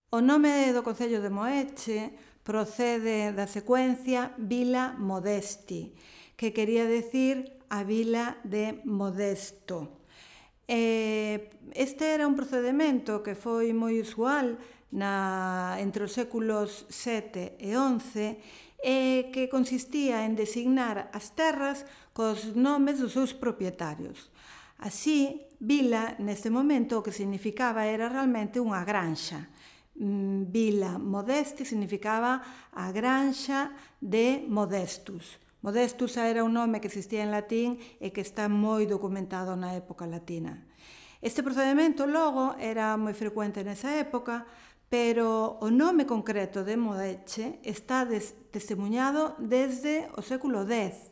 O nome do concello de Moeche procede da secuencia Vila Modesti, que quería decir a vila de Modesto. Este era un procedimento que foi moi usual entre os séculos VII e XI e que consistía en designar as terras cos nomes dos seus propietarios. Así, vila, neste momento, o que significaba era realmente unha granxa. Vila Modesti significaba a granxa de Modestus. Modestus era un nome que existía en latín e que está moi documentado na época latina. Este procedimento logo era moi frecuente nesa época, pero o nome concreto de Moeche está testemuñado desde o século X.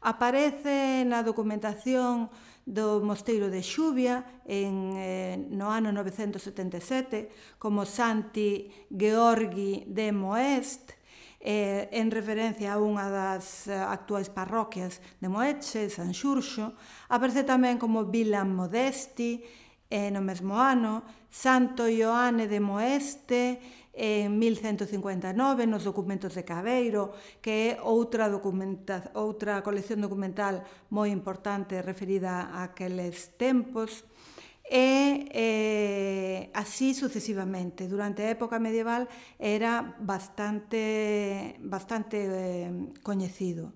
Aparece na documentación do mosteiro de Xuvia no ano 977 como Santi Georgi de Moest, en referencia a unha das actuais parroquias de Moeche, San Xurxo. Aparece tamén como Vila Modesti no mesmo ano, Santo Ioane de Moeste en 1159 nos documentos de Cabeiro, que é outra colección documental moi importante referida a aqueles tempos, e así sucesivamente. Durante a época medieval era bastante coñecido.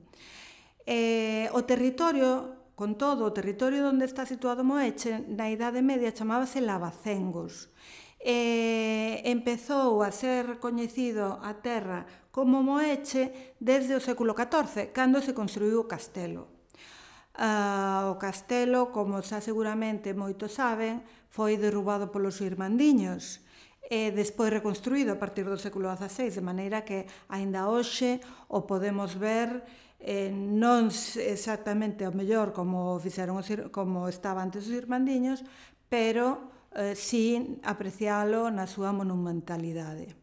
O territorio, con todo, o territorio onde está situado Moeche, na Idade Media chamábase Lavacengos. Empezou a ser coñecido a terra como Moeche desde o século XIV, cando se construiu o castelo. O castelo, como xa seguramente moitos saben, foi derrubado polos irmandiños e despois reconstruído a partir do século XVI, de maneira que aínda hoxe o podemos ver non exactamente ao mellor como estaba antes os irmandiños, pero si aprecialo na súa monumentalidade.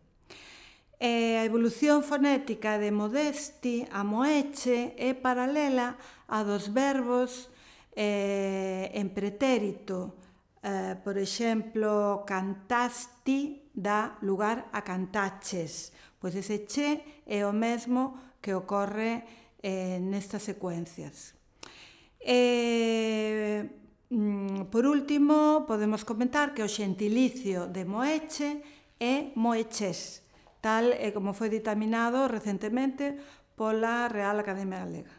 A evolución fonética de Modesti a Moeche é paralela a dos verbos en pretérito. Por exemplo, cantasti dá lugar a cantaches. Pois ese che é o mesmo que ocorre nestas secuencias. Por último, podemos comentar que o xentilicio de Moeche é moeches, tal e como foi ditaminado recentemente pola Real Academia Galega.